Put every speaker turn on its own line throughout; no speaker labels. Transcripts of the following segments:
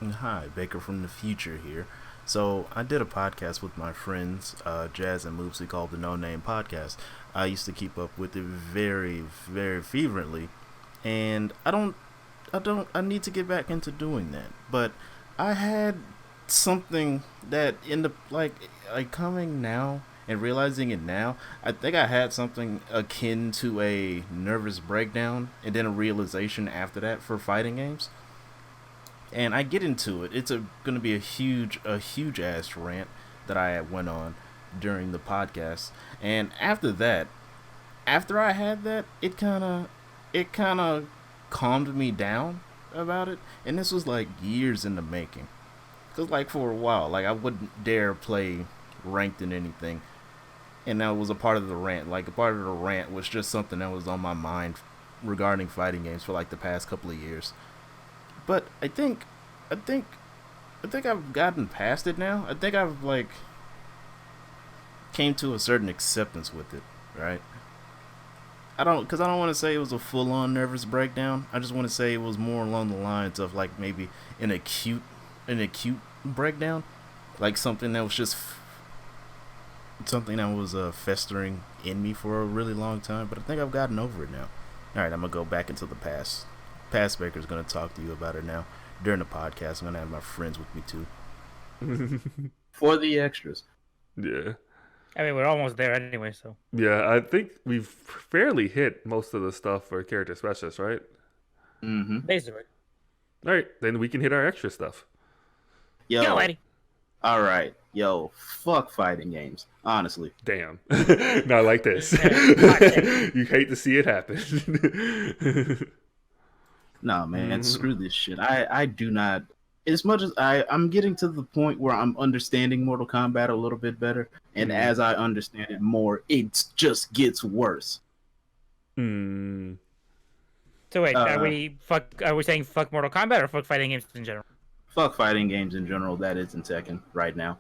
Hi, Baker from the future here. So I did a podcast with my friends, Jazz and Moopsy, called the No Name Podcast. I used to keep up with it very fervently, and I need to get back into doing that. But I had something that in the like coming now and realizing it now. I think I had something akin to a nervous breakdown, and then a realization after that for fighting games, and I get into it. It's going to be a huge ass rant that I went on during the podcast. And after that, after I had that, it kind of calmed me down about it. And this was like years in the making. Cause like for a while, like I wouldn't dare play ranked in anything, and that was a part of the rant. Like a part of the rant was just something that was on my mind regarding fighting games for like the past couple of years. But I think, I think I've gotten past it now. I think I've like came to a certain acceptance with it, right? Cause I don't want to say it was a full on nervous breakdown. I just want to say it was more along the lines of like maybe an acute, an acute breakdown, like something that was festering in me for a really long time. But I think I've gotten over it now. All right, I'm gonna go back into the past. Past Baker's gonna talk to you about it now during the podcast. I'm gonna have my friends with me too.
For the extras.
Yeah.
I mean, we're almost there anyway, so.
Yeah, I think we've fairly hit most of the stuff for character specialists, right?
Mm-hmm.
Basically.
All right, then we can hit our extra stuff.
Go,
Yo,
Eddie.
all right. Yo, fuck fighting games. Honestly.
Damn. Not like this.
Hot take.
You hate to see it happen.
Nah, man,
Mhm.
screw this shit. I do not. As much as I'm getting to the point where I'm understanding Mortal Kombat a little bit better, and
Mhm.
as I understand it more, it just gets worse.
Mm.
So wait,
Uh,
are we saying fuck Mortal Kombat or fuck fighting games in general?
Fuck fighting games in general. That is in Tekken right now.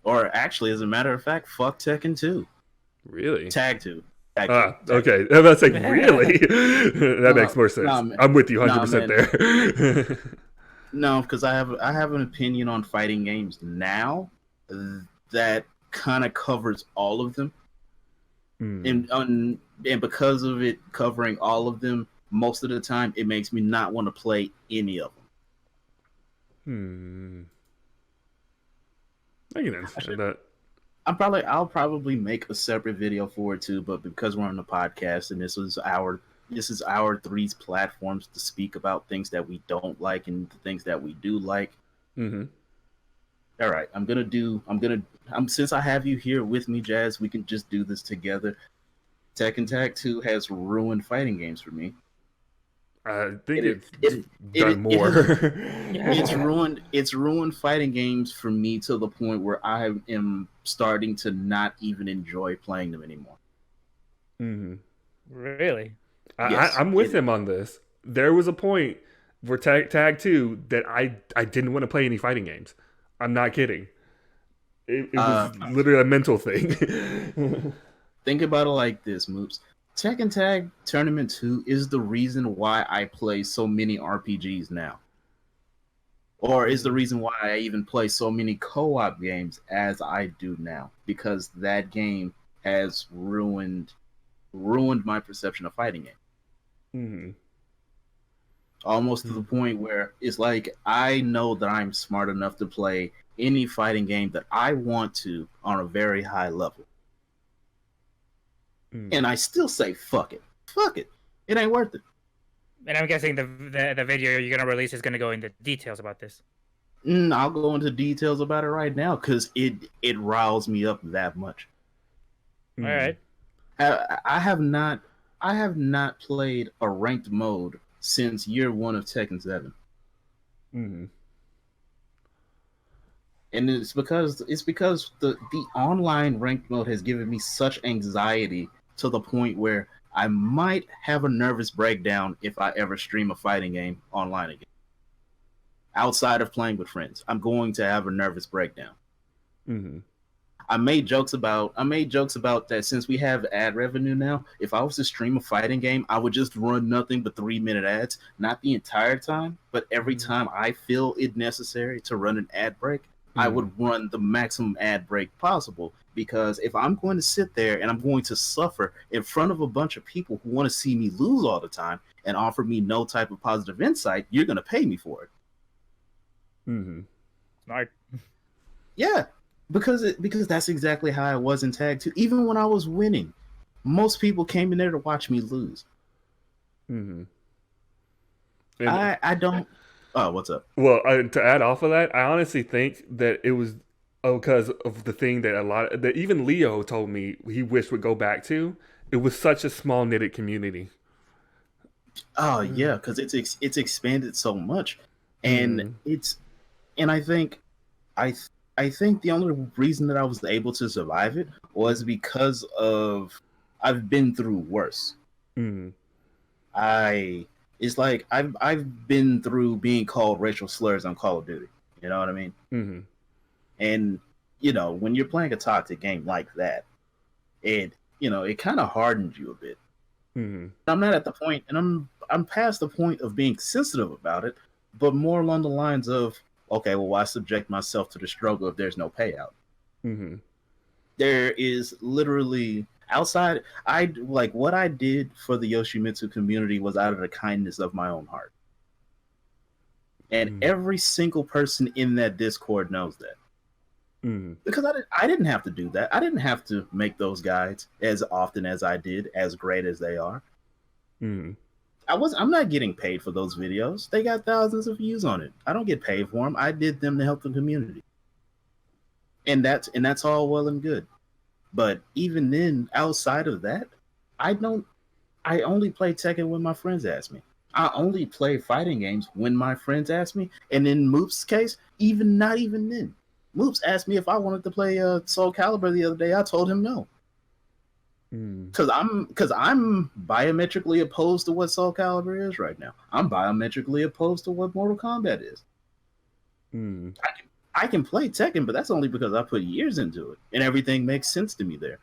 Or actually, as a matter of fact, fuck Tekken 2.
Really?
Tag 2. Tag 2.
Ah,
Tag 2.
okay. I was like, really? That makes more sense.
Nah, man.
I'm with you
Nah,
100%
man.
there.
No, because I have an opinion on fighting games now that kind of covers all of them,
Mm.
and because of it covering all of them, most of the time it makes me not want to play any of them.
Hmm. I can understand that.
I'll probably make a separate video for it too, but because we're on the podcast and this is our three's platforms to speak about things that we don't like and the things that we do like.
Mm-hmm.
All right, I'm since I have you here with me, Jazz, we can just do this together. Tekken Tag 2 has ruined fighting games for me.
I think
It
it's
it
done
it,
more.
it's ruined fighting games for me to the point where I am starting to not even enjoy playing them anymore.
Mm-hmm.
Really?
Yes,
I'm with him on this. There was a point for Tag 2 that I didn't want to play any fighting games. I'm not kidding. It was literally a mental thing.
think about it like this, Moops. Tekken Tag Tournament 2 is the reason why I play so many RPGs now. Or is the reason why I even play so many co-op games as I do now. Because that game has ruined my perception of fighting games.
Mm-hmm.
Almost to the point where it's like I know that I'm smart enough to play any fighting game that I want to on a very high level. And I still say fuck it. Fuck it. It ain't worth it.
And I'm guessing the video you're gonna release is gonna go into details about this.
I'll go into details about it right now because it riles me up that much.
Mm-hmm.
All right.
I have not played a ranked mode since year one of Tekken 7.
Mm-hmm.
And it's because the online ranked mode has given me such anxiety to the point where I might have a nervous breakdown if I ever stream a fighting game online again. Outside of playing with friends, I'm going to have a nervous breakdown.
Mm-hmm.
I made jokes about that since we have ad revenue now. If I was to stream a fighting game, I would just run nothing but 3-minute ads, not the entire time, but every time I feel it necessary to run an ad break, I would run the maximum ad break possible. Because if I'm going to sit there and I'm going to suffer in front of a bunch of people who want to see me lose all the time and offer me no type of positive insight, you're going to pay me for it.
Smart.
Yeah, because that's exactly how I was in Tag 2. Even when I was winning, most people came in there to watch me lose.
And
I don't. Oh, what's up?
Well, to add off of that, I honestly think that it was because of the thing that even Leo told me he wished would go back to. It was such a small knitted community.
Oh yeah, because it's expanded so much, and I think I think the only reason that I was able to survive it was because of I've been through worse. It's like I've been through being called racial slurs on Call of Duty. You know what I mean? And you know, when you're playing a toxic game like that, it kind of hardens you a bit. I'm not at the point, and I'm past the point of being sensitive about it, but more along the lines of, okay, well, why subject myself to the struggle if there's no payout? There is literally outside. What I did for the Yoshimitsu community was out of the kindness of my own heart, and every single person in that Discord knows that. Because I didn't have to do that. I didn't have to make those guides as often as I did, as great as they are. I'm not getting paid for those videos. They got thousands of views on it. I don't get paid for them. I did them to help the community. And that's all well and good. But even then, outside of that, I only play Tekken when my friends ask me. I only play fighting games when my friends ask me. And in Moop's case, not even then. Moops asked me if I wanted to play Soul Calibur the other day. I told him no. Because I'm biometrically opposed to what Soul Calibur is right now. I'm biometrically opposed to what Mortal Kombat is. I can play Tekken, but that's only because I put years into it, and everything makes sense to me there.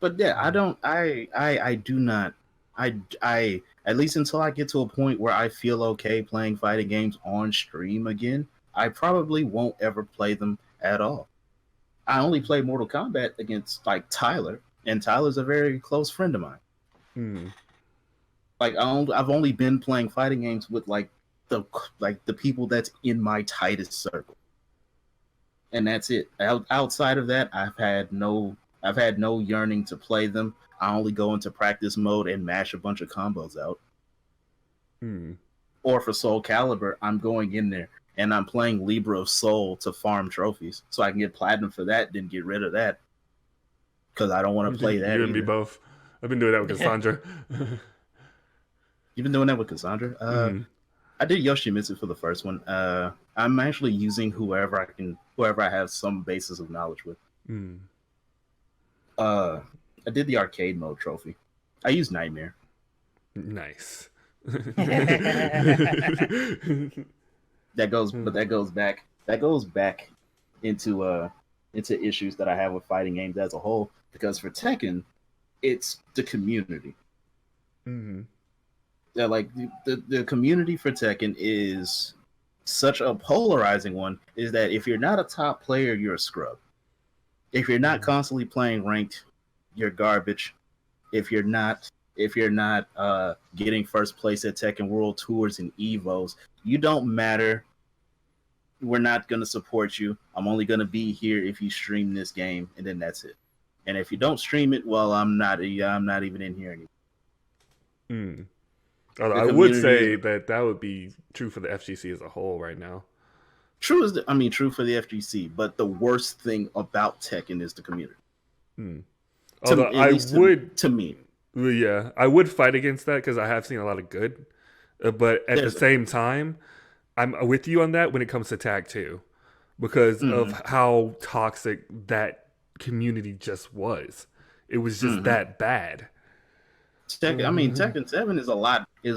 But yeah, I do not. At least until I get to a point where I feel okay playing fighting games on stream again, I probably won't ever play them at all. I only play Mortal Kombat against like Tyler, and Tyler's a very close friend of mine. Like I've only been playing fighting games with the people that's in my tightest circle, and that's it. Outside of that, I've had no yearning to play them. I only go into practice mode and mash a bunch of combos out. Or for Soul Calibur, I'm going in there and I'm playing Libra of Soul to farm trophies so I can get platinum for that, then get rid of that. Because I don't want to play that.
You and me both. I've been doing that with Cassandra.
You've been doing that with Cassandra? I did Yoshimitsu for the first one. I'm actually using whoever I have some basis of knowledge with. I did the arcade mode trophy. I used Nightmare.
Nice.
That goes back into issues that I have with fighting games as a whole. Because for Tekken, it's the community. Yeah, like the community for Tekken is such a polarizing one. Is that if you're not a top player, you're a scrub. If you're not constantly playing ranked, you're garbage. If you're not getting first place at Tekken World Tours and Evos, you don't matter. We're not going to support you. I'm only going to be here if you stream this game, and then that's it. And if you don't stream it, well, I'm not even in here anymore.
Although I would say that would be true for the FGC as a whole right now.
True for the FGC, but the worst thing about Tekken is the community. To me.
Yeah, I would fight against that because I have seen a lot of good. But at the same time, I'm with you on that when it comes to Tag 2 because of how toxic that community just was. It was just that bad.
Tekken 7 is a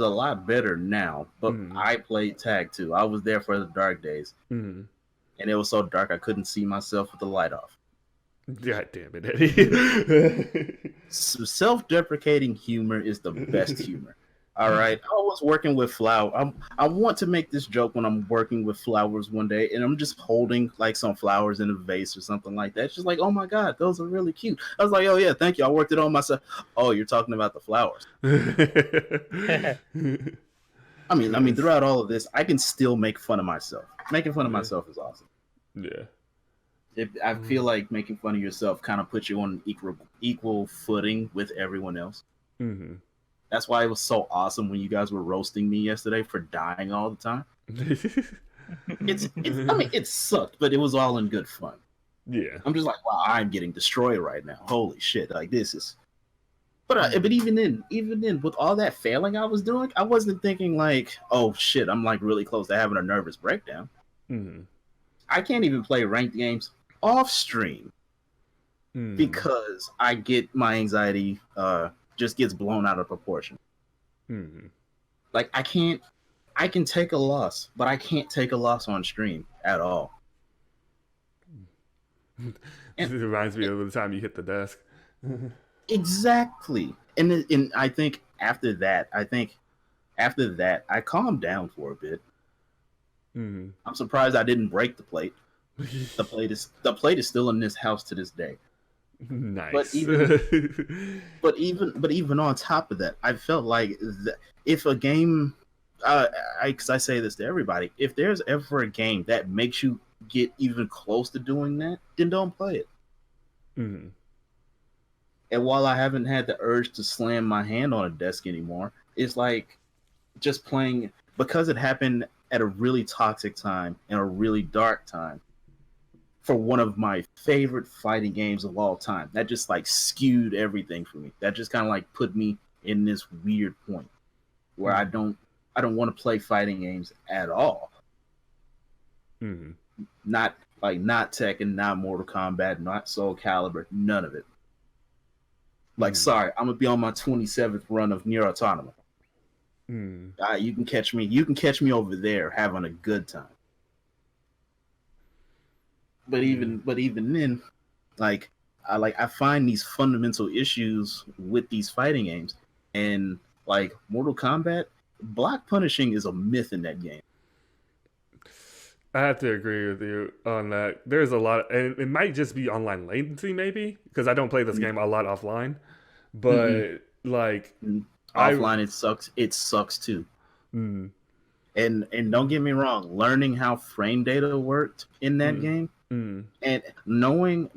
lot better now, but I played Tag 2. I was there for the dark days. and it was so dark I couldn't see myself with the light off.
God damn it, Eddie.
Self-deprecating humor is the best humor. All right, I was working with flour. I want to make this joke when I'm working with flowers one day, and I'm just holding like some flowers in a vase or something like that. It's just like, oh my god, those are really cute. I was like, oh yeah, thank you. I worked it on myself. Oh, you're talking about the flowers. I mean, throughout all of this, I can still make fun of myself. Making fun of myself is awesome.
Yeah.
I feel like making fun of yourself kind of puts you on an equal footing with everyone else.
Mm-hmm.
That's why it was so awesome when you guys were roasting me yesterday for dying all the time. I mean, it sucked, but it was all in good fun.
Yeah.
I'm just like, wow, I'm getting destroyed right now. Holy shit! Like this is. But even then, with all that failing I was doing, I wasn't thinking like, oh shit, I'm like really close to having a nervous breakdown.
Mm-hmm.
I can't even play ranked games off stream because I get my anxiety just gets blown out of proportion.
Mm-hmm.
Like I can take a loss, but I can't take a loss on stream at all.
It reminds me of the time you hit the desk.
Exactly. And I think after that, I calmed down for a bit.
Mm-hmm.
I'm surprised I didn't break the plate. The plate is still in this house to this day.
Nice.
But even on top of that, I felt like if a game, because I say this to everybody, if there's ever a game that makes you get even close to doing that, then don't play it.
Mm-hmm.
And while I haven't had the urge to slam my hand on a desk anymore, it's like just playing because it happened at a really toxic time and a really dark time. For one of my favorite fighting games of all time, that just like skewed everything for me. That just kind of like put me in this weird point where I don't want to play fighting games at all.
Mm-hmm.
Not Tekken, not Mortal Kombat, not Soul Calibur, none of it. Like, sorry, I'm gonna be on my 27th run of Nier Automata. You can catch me over there having a good time. But even then, I find these fundamental issues with these fighting games, and like Mortal Kombat, block punishing is a myth in that game.
I have to agree with you on that. There's a lot, and it might just be online latency, maybe, because I don't play this game a lot offline. But like
offline, it sucks. It sucks too. And don't get me wrong, learning how frame data worked in that game. And knowing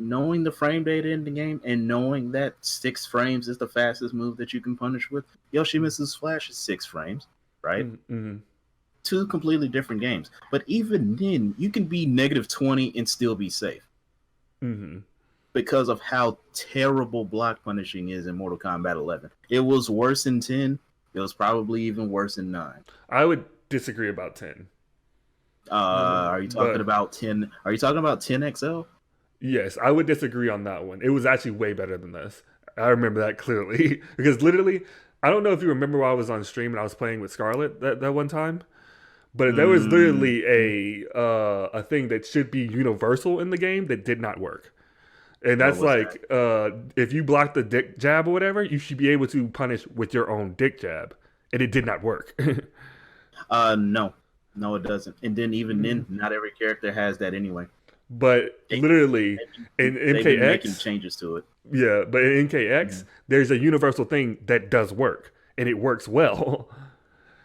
the frame data in the game and knowing that 6 frames is the fastest move that you can punish with, Yoshimitsu's Flash is 6 frames, right? 2 completely different games. But even then, you can be -20 and still be safe. Because of how terrible block punishing is in Mortal Kombat 11. It was worse in 10. It was probably even worse in 9.
I would disagree about 10.
Are you talking about 10? Are you talking about 10 XL?
Yes, I would disagree on that one. It was actually way better than this. I remember that clearly because literally, I don't know if you remember while I was on stream and I was playing with Scarlet that one time, but there was literally a thing that should be universal in the game that did not work. And that's like if you block the dick jab or whatever, you should be able to punish with your own dick jab, and it did not work.
No, it doesn't. And then even then, not every character has that anyway.
But literally, in MKX,
they've been making changes to it.
Yeah, but in MKX, there's a universal thing that does work, and it works well.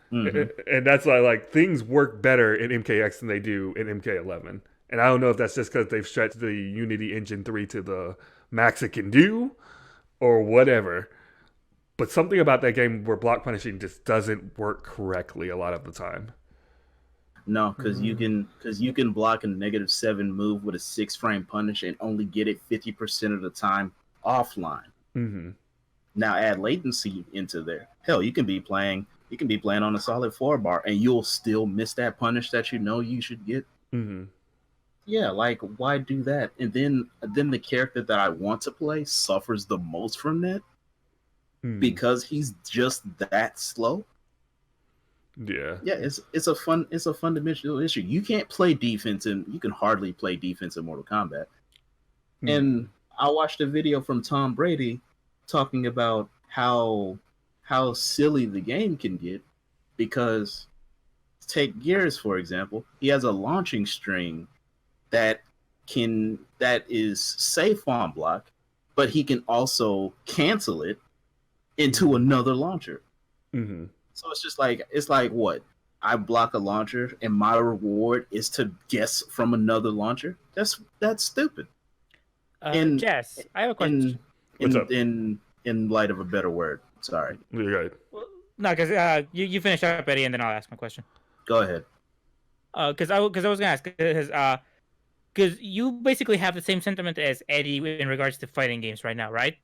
And that's why like things work better in MKX than they do in MK11. And I don't know if that's just because they've stretched the Unity Engine 3 to the max it can do, or whatever. But something about that game where block punishing just doesn't work correctly a lot of the time.
No, because you can block a -7 move with a 6 frame punish and only get it 50% of the time offline. Now add latency into there. Hell, you can be playing on a solid 4 bar and you'll still miss that punish that you know you should get. Yeah, like why do that? And then the character that I want to play suffers the most from that because he's just that slow.
Yeah.
Yeah, it's a fundamental issue. You can't play defense, and you can hardly play defense in Mortal Kombat.
Mm.
And I watched a video from Tom Brady talking about how silly the game can get because take Gears for example. He has a launching string that that is safe on block, but he can also cancel it into another launcher.
Mm-hmm.
So it's like what? I block a launcher and my reward is to guess from another launcher? That's stupid. In
Jess, I have a
in
question.
What's up?
in light of a better word. Sorry.
You're right.
Well, no, because you finish up, Eddie, and then I'll ask my question.
Go ahead.
Because I was gonna ask because you basically have the same sentiment as Eddie in regards to fighting games right now, right?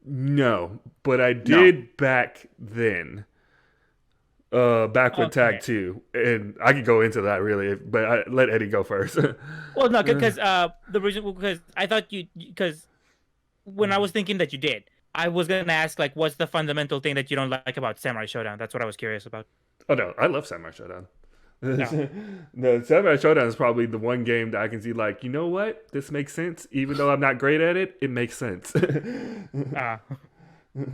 No, but I
No.
did back then. Back with
Okay.
Tag 2. And I could go into that really, but I let Eddie go first.
Well, no, because the reason because I thought you because when I was thinking that you did, I was gonna ask like, what's the fundamental thing that you don't like about Samurai Showdown? That's what I was curious about.
Oh no, I love Samurai Showdown.
No.
The Samurai Showdown is probably the one game that I can see like, you know what? This makes sense. Even though I'm not great at it, it makes sense.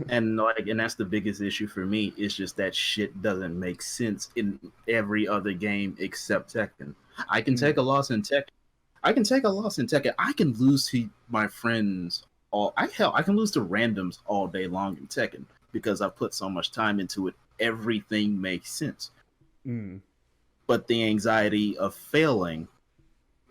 And that's the biggest issue for me. It's just that shit doesn't make sense in every other game except Tekken. I can take a loss in Tekken. I can take a loss in Tekken. I can lose to my friends I can lose to randoms all day long in Tekken because I've put so much time into it. Everything makes sense.
Mm.
But the anxiety of failing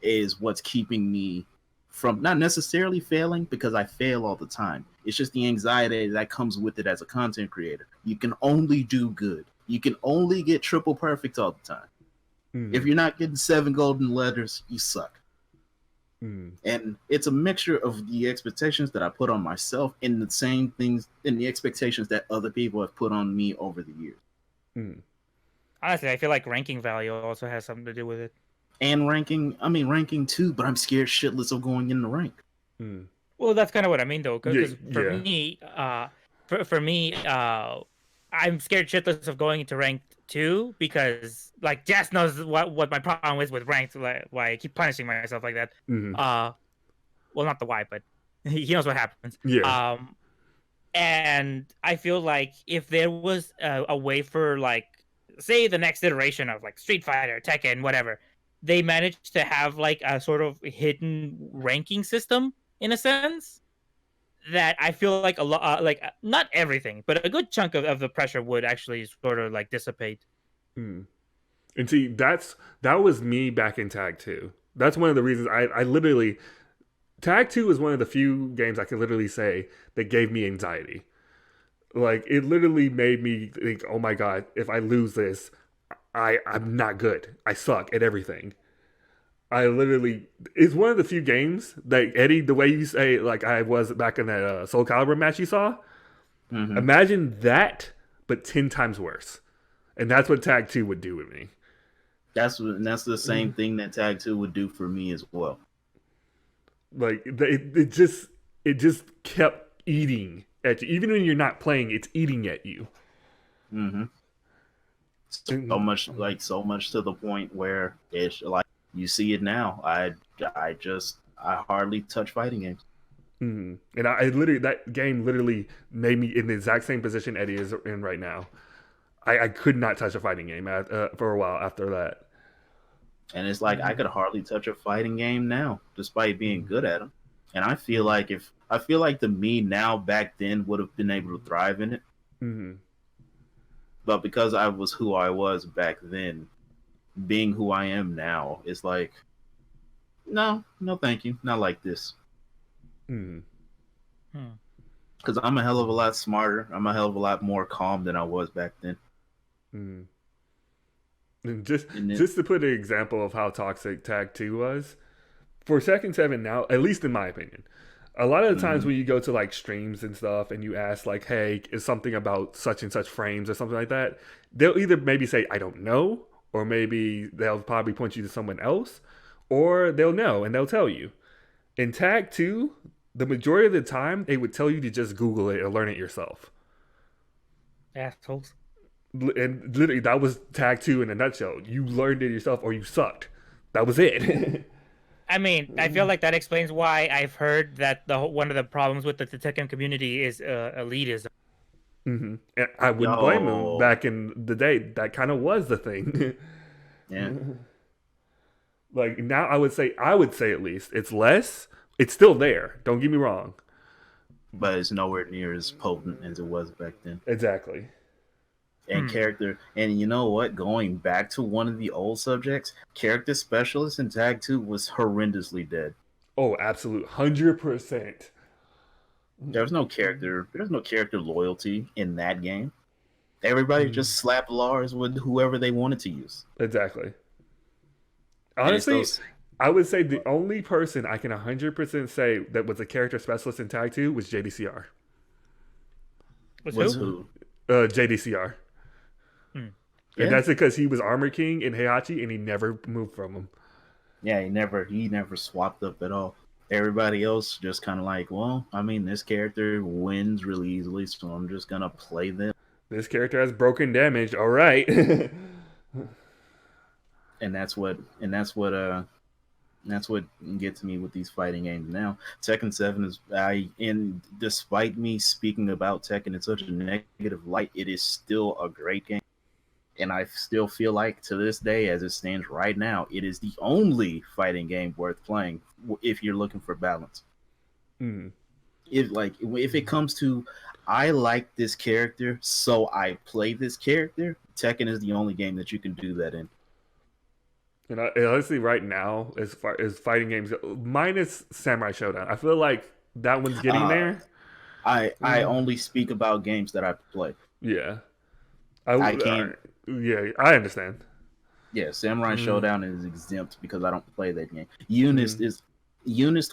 is what's keeping me from not necessarily failing because I fail all the time. It's just the anxiety that comes with it as a content creator. You can only do good. You can only get triple perfect all the time.
Mm.
If you're not getting 7 golden letters, you suck.
Mm.
And it's a mixture of the expectations that I put on myself and the same things and the expectations that other people have put on me over the years.
Mm.
Honestly, I feel like ranking value also has something to do with it.
And ranking too, but I'm scared shitless of going in the rank.
Mm.
Well, that's kind of what I mean, though, because for
Yeah.
me, I'm scared shitless of going into ranked 2 because, like, Jess knows what my problem is with ranked, like, why I keep punishing myself like that.
Mm.
Well, not the why, but he knows what happens.
Yeah.
And I feel like if there was a way for, like, say the next iteration of like Street Fighter, Tekken, whatever, they managed to have like a sort of hidden ranking system in a sense that I feel like a lot, like not everything, but a good chunk of the pressure would actually sort of like dissipate.
Mm. And see, that was me back in Tag 2. That's one of the reasons I literally Tag 2 is one of the few games I can literally say that gave me anxiety. Like it literally made me think, oh my god, if I lose this, I'm not good. I suck at everything. I literally it's one of the few games that Eddie, the way you say like I was back in that Soul Calibur match you saw.
Mm-hmm.
Imagine that, but 10 times worse. And that's what Tag 2 would do with me.
That's the same thing that Tag 2 would do for me as well.
Like it just kept eating at you. Even when you're not playing, it's eating at you.
Mm-hmm. So much to the point where it's like you see it now. I hardly touch fighting games.
Mm-hmm. And I literally that game literally made me in the exact same position Eddie is in right now. I could not touch a fighting game for a while after that.
And it's like I could hardly touch a fighting game now, despite being good at them. And I feel like the me now back then would have been able to thrive in it.
Mm-hmm.
But because I was who I was back then, being who I am now, it's like, no, thank you, not like this.
Mm-hmm.
Because I'm a hell of a lot smarter. I'm a hell of a lot more calm than I was back then.
Mm-hmm. And just to put an example of how toxic Tag 2 was, for Tekken 7 now, at least in my opinion, a lot of the times when you go to like streams and stuff and you ask like, hey, is something about such and such frames or something like that, they'll either maybe say, I don't know, or maybe they'll probably point you to someone else, or they'll know and they'll tell you. In Tag 2, the majority of the time, they would tell you to just Google it or learn it yourself.
Assholes.
And literally, that was Tag 2 in a nutshell. You learned it yourself or you sucked. That was it.
I mean, I feel like that explains why I've heard that one of the problems with the Tekken community is elitism.
And I wouldn't blame him. Back in the day, that kind of was the thing.
Yeah.
Like now, I would say at least it's less. It's still there. Don't get me wrong.
But it's nowhere near as potent as it was back then.
Exactly.
And character, and you know what? Going back to one of the old subjects, character specialist in Tag 2 was horrendously dead.
Oh, absolute 100%.
There's no character loyalty in that game. Everybody just slapped Lars with whoever they wanted to use.
Exactly. Honestly, I would say the only person I can 100% say that was a character specialist in Tag 2 was JDCR.
Was who?
JDCR.
Yeah.
And that's because he was Armor King in Heihachi and he never moved from him.
Yeah, he never swapped up at all. Everybody else just kind of like, well, I mean, this character wins really easily, so I'm just gonna play them.
This character has broken damage. All right.
and that's what gets me with these fighting games now. Tekken 7 is despite me speaking about Tekken in such a negative light, it is still a great game. And I still feel like to this day, as it stands right now, it is the only fighting game worth playing if you're looking for balance. If it comes to, I like this character, so I play this character, Tekken is the only game that you can do that in.
And honestly, right now, as far as fighting games, minus Samurai Showdown, I feel like that one's getting there.
I only speak about games that I play.
Yeah.
I can't.
Yeah, I understand.
Yeah, Samurai Showdown is exempt because I don't play that game. Eunice,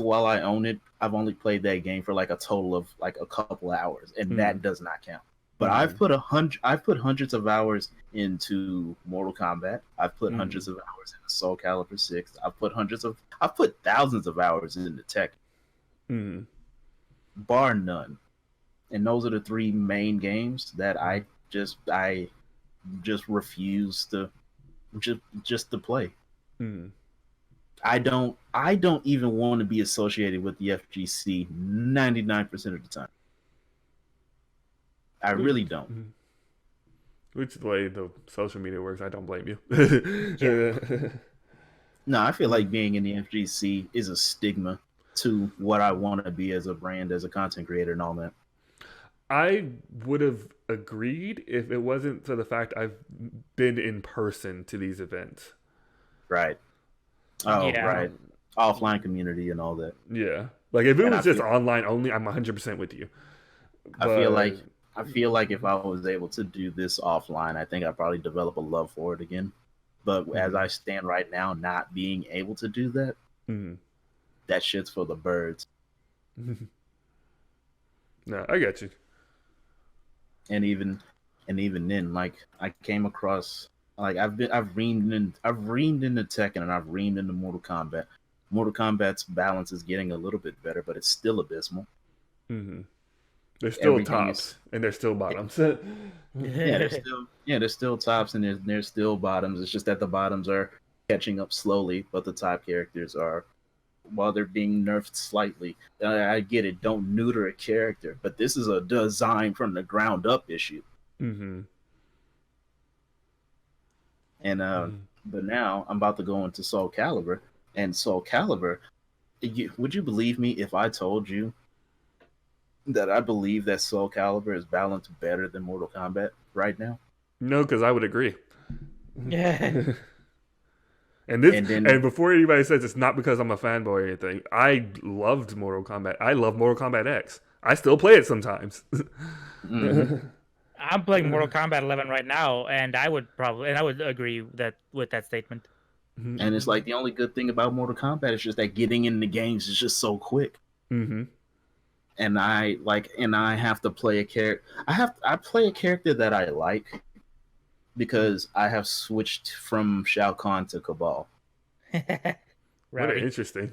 while I own it, I've only played that game for like a total of like a couple hours, and that does not count. But I've put hundreds of hours into Mortal Kombat. I've put hundreds of hours into Soul Calibur 6. I've put thousands of hours into Tekken. Bar none. And those are the three main games that I just refuse to to play. I don't even want to be associated with the FGC 99% of the time. I really don't.
Which is the way the social media works. I don't blame you.
No, I feel like being in the FGC is a stigma to what I want to be as a brand, as a content creator, and all that.
I would have agreed if it wasn't for the fact I've been in person to these events.
Right. Oh, yeah. Right. Offline community and all that.
Yeah. Like if it was just online only, I'm 100% with you.
But I feel like if I was able to do this offline, I think I'd probably develop a love for it again. But as I stand right now, not being able to do that, that shit's for the birds.
No, I got you.
And even then, like I came across, like I've reamed into Tekken and I've reamed into Mortal Kombat. Mortal Kombat's balance is getting a little bit better, but it's still abysmal.
There's still tops and there's still bottoms.
There's still tops and there's still bottoms. It's just that the bottoms are catching up slowly, but the top characters are, while they're being nerfed slightly. I get it, don't neuter a character, but this is a design from the ground up issue. And but now I'm about to go into Soul Calibur, and Soul Calibur, would you believe me if I told you that I believe that Soul Calibur is balanced better than Mortal Kombat right now?
No, because I would agree.
Yeah.
And before anybody says it's not because I'm a fanboy or anything, I loved Mortal Kombat. I love Mortal Kombat X. I still play it sometimes.
I'm playing Mortal Kombat 11 right now, and I would agree with that statement.
And it's like the only good thing about Mortal Kombat is just that getting in the games is just so quick. And I have to play a character. I play a character that I like because I have switched from Shao Kahn to Cabal.
Right. What interesting.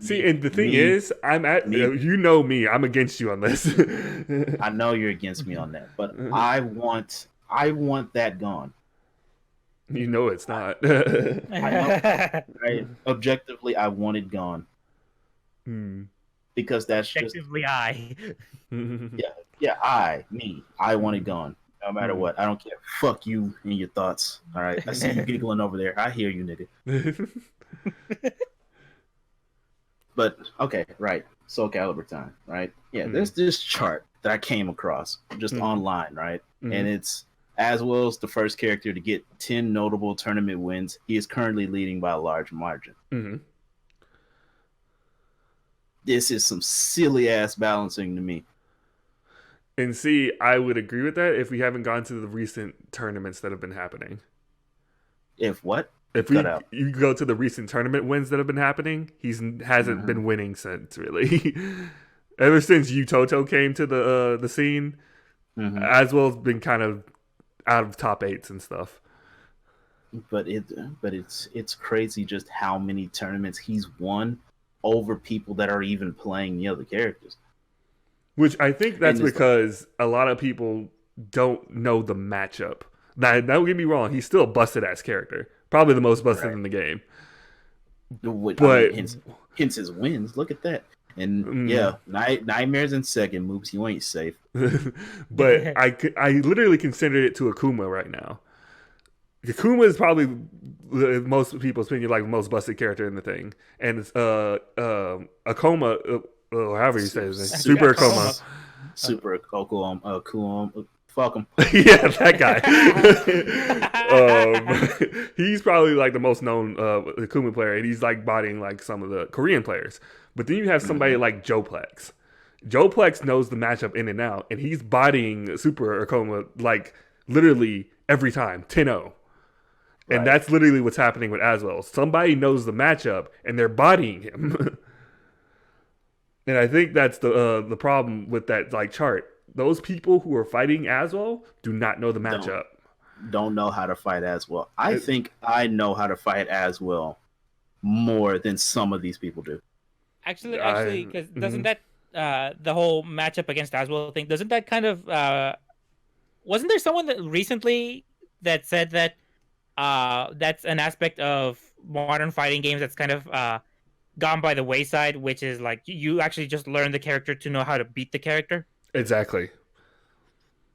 See,
Me,
and the thing
me,
is, I'm at
me.
you know me. I'm against you on this.
I know you're against me on that, but I want that gone.
You know it's not.
I know. Objectively, I want it gone
Hmm.
because that's just
Objectively, I.
I want it gone. No matter what, I don't care. Fuck you and your thoughts. All right, I see you giggling over there. I hear you, nigga. But okay, right. Soul Calibur time, right? Yeah, there's this chart that I came across just online, right? And it's Aswell's the first character to get 10 notable tournament wins. He is currently leading by a large margin. This is some silly ass balancing to me.
And see, I would agree with that if we haven't gone to the recent tournaments that have been happening.
If what?
If you go to the recent tournament wins that have been happening, hasn't been winning since, really. Ever since Utoto came to the scene, Aswell's been kind of out of top 8s and stuff.
But it's crazy just how many tournaments he's won over people that are even playing the other characters.
Which I think that's because a lot of people don't know the matchup. Now, don't get me wrong, he's still a busted ass character. Probably the most busted in the game.
But hence his wins. Look at that. And Nightmares in second moves. You ain't safe.
But I literally consider it to Akuma right now. Akuma is probably most people's opinion like the most busted character in the thing, and it's Akuma, or however you say his name, Super Akuma.
Super Akuma. Fuck him.
Yeah, that guy. He's probably like the most known Akuma player, and he's like bodying like some of the Korean players. But then you have somebody like Joeplex. Joeplex knows the matchup in and out, and he's bodying Super Akuma like literally every time, 10-0. And that's literally what's happening with Aswell. Somebody knows the matchup, and they're bodying him. And I think that's the problem with that like chart. Those people who are fighting Aswell do not know the matchup.
Don't know how to fight Aswell. I think I know how to fight Aswell more than some of these people do.
Actually, because doesn't that the whole matchup against Aswell thing? Doesn't that kind of wasn't there someone that recently that said that that's an aspect of modern fighting games that's kind of gone by the wayside, which is like you actually just learn the character to know how to beat the character.
Exactly.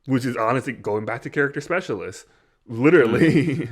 Which is honestly going back to character specialists. Literally.